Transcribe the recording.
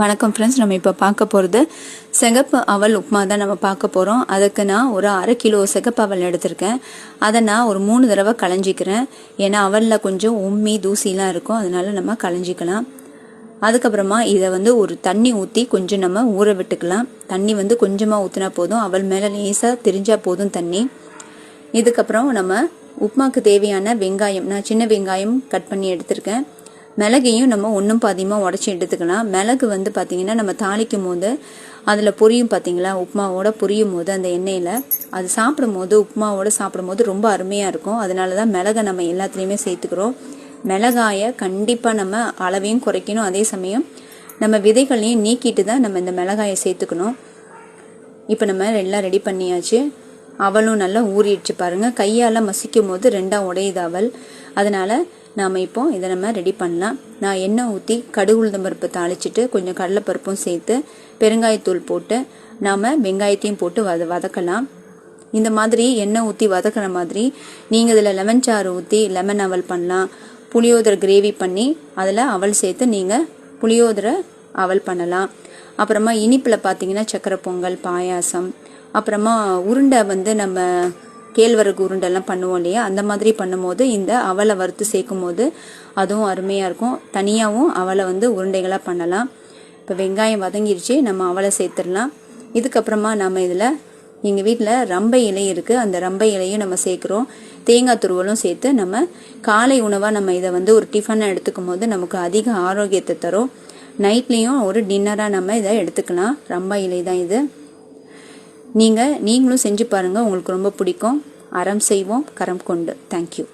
வணக்கம் ஃப்ரெண்ட்ஸ், நம்ம இப்போ பார்க்க போகிறது சிகப்பு அவல் உப்புமா தான் நம்ம பார்க்க போகிறோம். அதுக்கு நான் ஒரு 1/2 கிலோ சிகப்பு அவல் எடுத்திருக்கேன். அதை நான் ஒரு 3 தடவை களைஞ்சிக்கிறேன். ஏன்னா அவலில் கொஞ்சம் உம்மி தூசிலாம் இருக்கும், அதனால நம்ம களைஞ்சிக்கலாம். அதுக்கப்புறமா இதை ஒரு தண்ணி ஊற்றி கொஞ்சம் நம்ம ஊற விட்டுக்கலாம். தண்ணி கொஞ்சமாக ஊற்றினா போதும், அவல் மேலே லேசாக திரிஞ்சால் போதும் தண்ணி. இதுக்கப்புறம் நம்ம உப்புமாவுக்கு தேவையான வெங்காயம், நான் சின்ன வெங்காயம் கட் பண்ணி எடுத்திருக்கேன். மிளகையும் நம்ம ஒன்றும் பாதியமாக உடச்சி எடுத்துக்கலாம். மிளகு பார்த்தீங்கன்னா நம்ம தாளிக்கும் போது அதில் பொரியும் பார்த்தீங்களா, உப்புமாவோட பொரியும் போது அந்த எண்ணெயில் அது சாப்பிடும் போது உப்புமாவோட சாப்பிடும் போது ரொம்ப அருமையாக இருக்கும். அதனால தான் மிளகை நம்ம எல்லாத்துலேயுமே சேர்த்துக்கிறோம். மிளகாயை கண்டிப்பாக நம்ம அளவையும் குறைக்கணும், அதே சமயம் நம்ம விதைகளையும் நீக்கிட்டு தான் நம்ம இந்த மிளகாயை சேர்த்துக்கணும். இப்போ நம்ம எல்லாம் ரெடி பண்ணியாச்சு. அவலும் நல்லா ஊறிடுச்சு பாருங்கள். கையால் மசிக்கும் போது 2ஆக உடையுது அவல். அதனால் நாம் இப்போ இதை நம்ம ரெடி பண்ணலாம். நான் எண்ணெய் ஊற்றி கடுகு உளுந்தம் பருப்பு தாளிச்சிட்டு கொஞ்சம் கடலைப்பருப்பும் சேர்த்து பெருங்காயத்தூள் போட்டு நாம் வெங்காயத்தையும் போட்டு வதக்கலாம். இந்த மாதிரி எண்ணெய் ஊற்றி வதக்கிற மாதிரி நீங்கள் இதில் லெமன் சாறு ஊற்றி லெமன் அவல் பண்ணலாம். புளியோதரை கிரேவி பண்ணி அதில் அவல் சேர்த்து நீங்கள் புளியோதரை அவல் பண்ணலாம். அப்புறமா இனிப்பில் பார்த்தீங்கன்னா சக்கரை பொங்கல், பாயாசம், அப்புறமா உருண்டை நம்ம கேழ்வரகு உருண்டெல்லாம் பண்ணுவோம் இல்லையா, அந்த மாதிரி பண்ணும்போது இந்த அவலை வறுத்து சேர்க்கும் போது அதுவும் அருமையாக இருக்கும். தனியாகவும் அவலை உருண்டைகளாக பண்ணலாம். இப்போ வெங்காயம் வதங்கிருச்சு, நம்ம அவலை சேர்த்துடலாம். இதுக்கப்புறமா நம்ம இதில் எங்கள் வீட்டில் ரம்பை இலை இருக்குது, அந்த ரம்பை இலையும் நம்ம சேர்க்குறோம். தேங்காய் துருவலும் சேர்த்து நம்ம காலை உணவாக நம்ம இதை ஒரு டிஃபனாக எடுத்துக்கும் போது நமக்கு அதிக ஆரோக்கியத்தை தரும். நைட்லேயும் ஒரு டின்னராக நம்ம இதை எடுத்துக்கலாம். ரம்பை இலை தான் இது. நீங்களும் செஞ்சு பாருங்கள், உங்களுக்கு ரொம்ப பிடிக்கும். அறம் செய்வோம் கரம் கொண்டு. தேங்க்யூ.